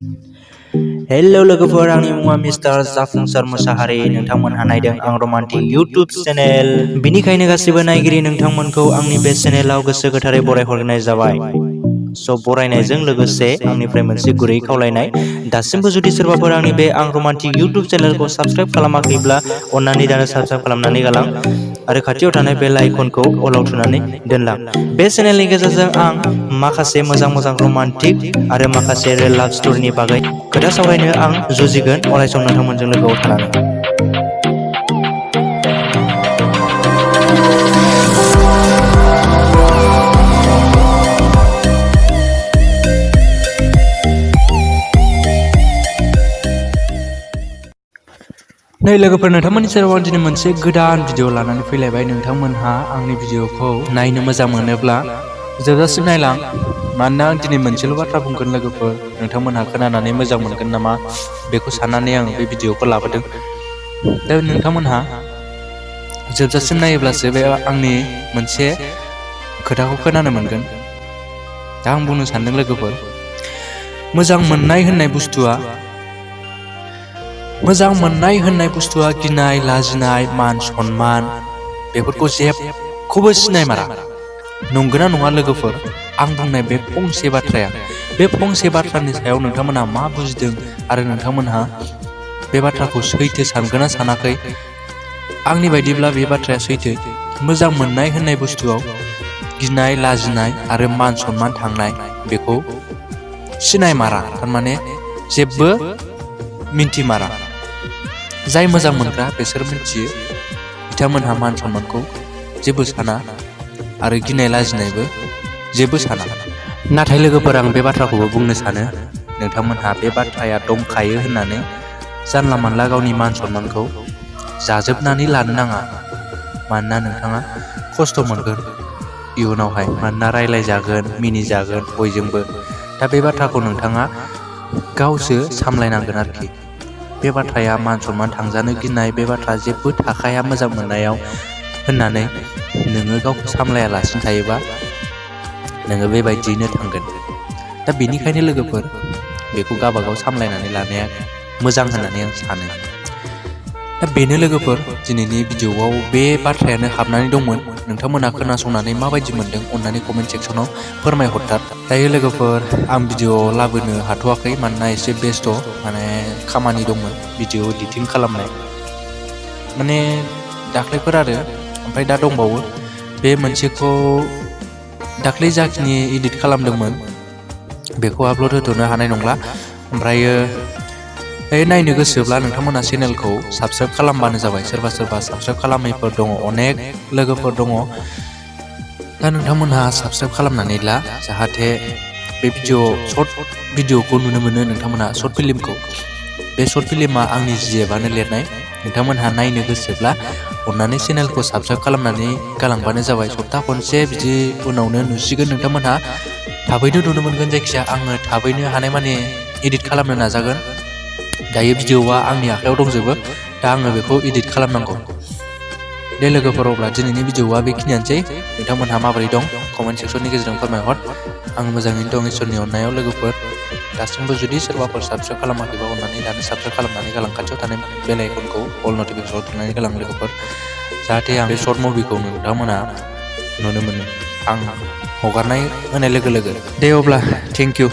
Hello लोगोफोर, आंनि मुङा मिस्टार जाफुंसार मोसाहारि। नोंथांमोनहा नायदों आं रमान्टिक इउट्युब चेनेल। बिनिखायनो गासिबो नायगिरि नोंथांमोनखौ आंनि बे चेनेलाव गोसो गोथारै बरायहरनाय जाबाय। बरायनायजों लोगोसे आंनिफ्राय मोनसे गुरै खावलायनाय, दासिमबो जुदि सोरबाफोर आंनि बे आं रमान्टिक इउट्युब चेनेलखौ साबस्क्राइब खालामाखैब्ला अन्नानै दानो साबस्क्राइब खालामनानै गालां आरो खाथियाव थानाय बेल आइकनखौ अलाव थुनानै दोनलां। बे चेनेलनि गेजेरजों आं माखासे मोजां रमान्टिक आरो माखासे रियेल लाभ स्ट'रिनि बागै खोथा सावरायनो आं जुजिगोन अरायसम नोंथांमोनजों लोगोआव थानानै। नै लोगोफोर, नोंथांमोननि सेराव आं दिनै मोनसे गोदान भिडिअ लानानै फैलायबाय। नोंथांमोनहा आंनि भिडिअखौ नायनो मोजां मोनोब्ला जोबजासिम नायलां, मानोना आं दिनै मोनसेल' बाथ्रा बुंगोन लोगोफोर। नोंथांमोनहा खोनानानै मोजां मोनगोन नामा बेखौ साननानै आं बे भिडिअखौ लाबोदों। दा नोंथांमोनहा जोबजासिम नायोब्लासो बे आंनि मोनसे खोथाखौ खोनानो मोनगोन। दा आं बुंनो सानदों लोगोफोर, मोजां मोननाय होननाय बुस्थुआ गिनाय, लाजिनाय, मान सनमान बेफोरखौ जेबखौबो सिनायमारा। नंगौना नङा लोगोफोर? आं बुंनाय बे फंसे बाथ्रानि सायाव नोंथांमोनहा मा बुजिदों आरो नोंथांमोनहा बे बाथ्राखौ सैथो सानगोन ना सानाखै? आंनि बायदिब्ला बे बाथ्राया सैथो। मोजां मोननाय होननाय बुस्थुआव गिनाय, लाजिनाय आरो मान सनमान थांनाय बेखौ सिनायमारा, थारमाने जेबो मिन्थिमारा। जाय मोजां मोनग्रा बिसोर मिथियो, बिथांमोनहा मान सनमानखौ जेबो साना आरो गिनाय लाजिनायबो जेबो साना। नाथाय लोगोफोर, आं बे बाथ्राखौबो बुंनो सानो, नोंथांमोनहा बे बाथ्राया दंखायो होननानै जानला मानला गावनि मान सनमानखौ जाजोबनानै लानो नाङा। मानोना नोंथाङा खस्थ' मोनगोन इयुनावहाय, मानोना रायलायजागोन, मिनिजागोन बयजोंबो। दा बे बाथ्राखौ नोंथाङा गावसो सामलायनांगोन आरोखि। बे बाथ्राया मान सनमान थांजानो गिनाय बे बाथ्रा जेबो थाखाया मोजां मोननायाव होननानै नोङो गावखौ सामलायालासिनो थायोबा नोङो बेबायदियैनो थांगोन। दा बेनिखायनो लोगोफोर, बेखौ गावबागाव सामलायनानै लानाया मोजां होननानै आं सानो। दा बेनो लोगोफोर, दिनैनि भिडिअआव बे बाथ्रायानो हाबनानै दंमोन। नोंथांमोनहा खोनासंनानै माबायदि मोनदों अन्नानै कमेन्ट सेक्सनाव फोरमायहरथार। दायो लोगोफोर, आं भिडिअ लाबोनो हाथ'वाखै, मानोना एसे बेस्थ', खामानि दंमोन भिडिअ एडिटिं खालामनाय, दाख्लैफोर आरो ओमफ्राय दा दंबावो। बे मोनसेखौ दाख्लै जाखिनि एडिट खालामदोंमोन बेखौ आपल'ड होथ'नो हानाय नंला। ओमफ्रायो नायनो गोसोब्ला नोंथांमोना चेनेलखौ साबस्क्राइब खालामबानो जाबाय। सोरबा साबस्क्राइब खालामैफोर दङ, अनेक लोगोफोर दङ। दा नोंथांमोनहा साबस्क्राइब खालामनानै ला, जाहाथे बे सर्ट भिडिअखौ नुनो मोनो नोंथांमोनहा। सर्ट फिल्मखौ, बे सर्ट फिल्मा आंनि जिएफआनो लिरनाय। नोंथांमोनहा नायनो गोसोब्ला अन्नानै चेनेलखौ साबस्क्राइब खालामनानै गालांबानो जाबाय। सप्ता खनसे बिदि उनावनो नुसिगोन नोंथांमोनहा, थाबैनो नुनो मोनगोन। जायखिजाया आङो थाबैनो हानायमानि एडिट खालामनो नाजागोन। दायो भिडिअआ आंनि आखायाव दंजोबो, दा आङो बेखौ एडिट खालामनांगौ। दे लोगोफोर, अब्ला दिनैनि भिडिअआ बेखिनियानोसै। नोंथांमोनहा माबोरै दं कमेन्ट सेक्सननि गेजेरजों फोरमायहर। आं मोजाङैनो दं इसोरनि अननायाव लोगोफोर। दासिमबो जुदि सोरबाफोर साबस्क्राइब खालामाखैबा अन्नानै दानो साबस्क्राइब खालामनानै गालां, खाथियाव थानाय बेल आइकनखौ अल नटिफिकेसनाव थुनानै गालां लोगोफोर, जाहाथे आं बे सर्ट मुभिखौ नोंथांमोना नुनो मोनो आं हगारनाय होनाय लोगो लोगो। दे अब्ला, थेंक इउ।